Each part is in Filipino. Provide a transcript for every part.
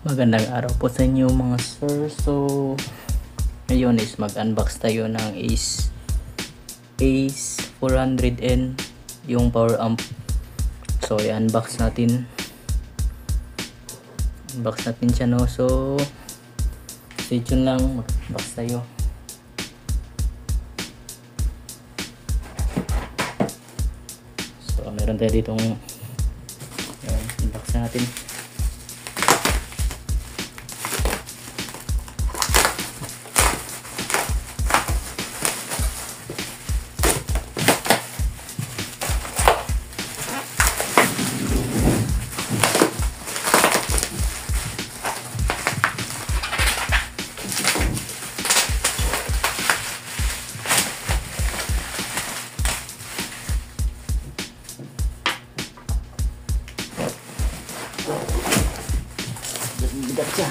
Magandang araw po sa inyo mga sir. So ngayon is mag-unbox tayo ng Ace 400N, yung power amp. So i-unbox natin. Unbox natin siya, no. So stay tuned lang, mag-unbox tayo. So meron tayo ditong unbox natin. Bigat siya.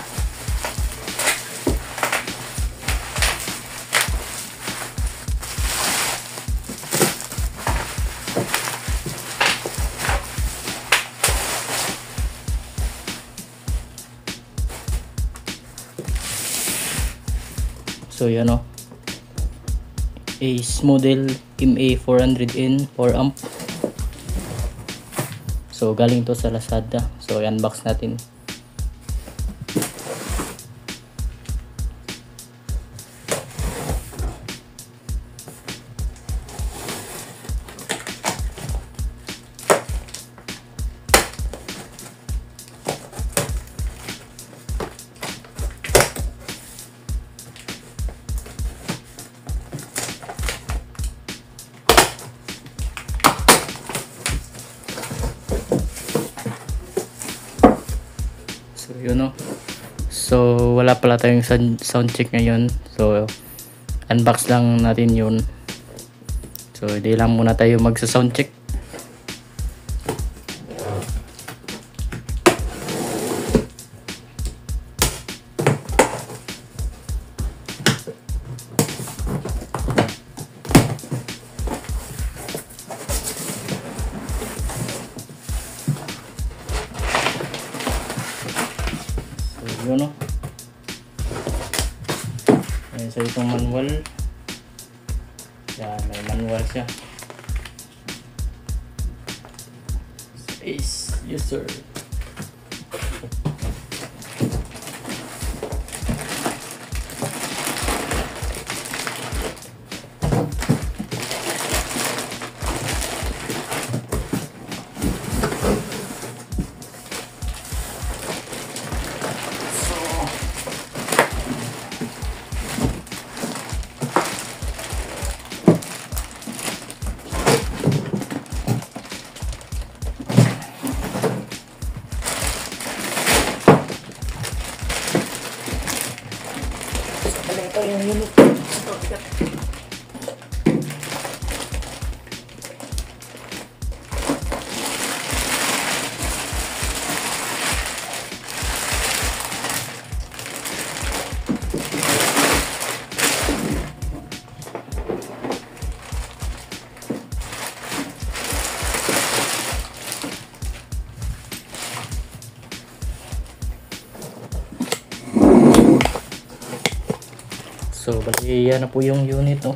So yan, o, Ace model MA400N power amp. So galing to sa Lazada. So i-unbox natin. So yun, no. So wala pala tayong sound check ngayon. So unbox lang natin yun. So hindi lang muna tayo magsa-sound check. Yun, no. Ayan, so itong manual. Yan, may manual siya. Ace, yes sir. Ito yung unit. So bali yan na po yung unit, no.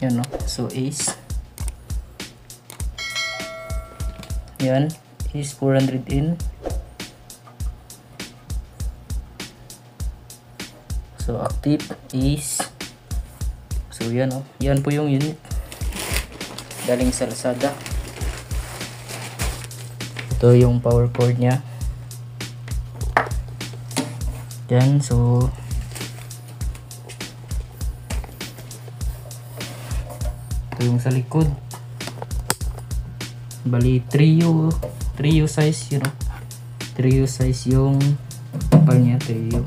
Yan, no. So Ace. Yan, Ace 400N. So active Ace. So yan, no. Yan po yung unit. Galing sa Lazada. Ito yung power cord niya. Yan, so ito yung sa likod. Bali trio size, you know. Trio size yung kapal niya, trio.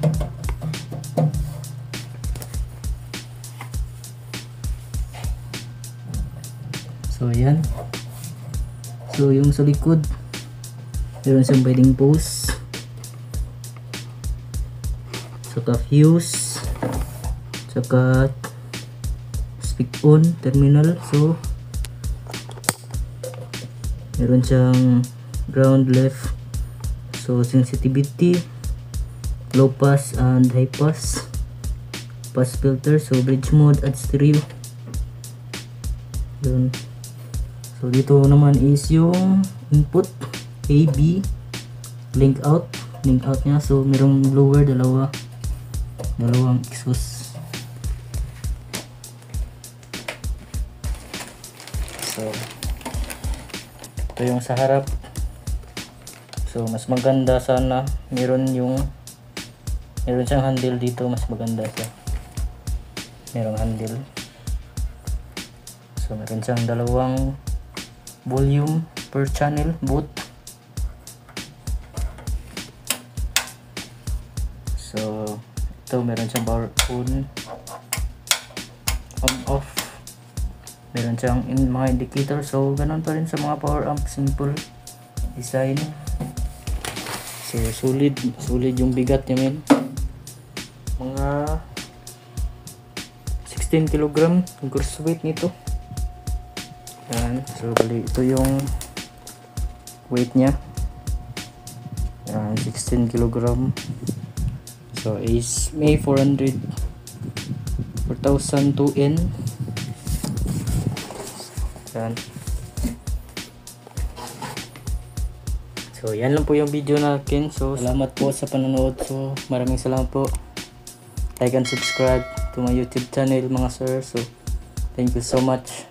So ayan. So yung sa likod, meron siyang pwedeng post, saka fuse, saka speak on terminal. So meron siyang ground left, So sensitivity, low pass and high pass, pass filter, so bridge mode at stereo. Yun. So dito naman is yung input AB, link out niya. So merong blower, dalawang exhaust. So ito yung sa harap. So mas maganda sana meron siyang handle dito, mas maganda siya. Merong handle. So meron siyang dalawang volume per channel both. So ito meron siyang power on off. Meron siyang mga indicator. So ganun pa rin sa mga power amp, simple design. So solid yung bigat niya, men. Mga 16 kg yung gross weight nito. Yan. So bali ito yung weight niya. Yan, 16 kg. So is May 4002N. Yan. So yan lang po yung video natin. So salamat po sa panonood. So maraming salamat po. Like and subscribe to my YouTube channel, mga sir. So thank you so much.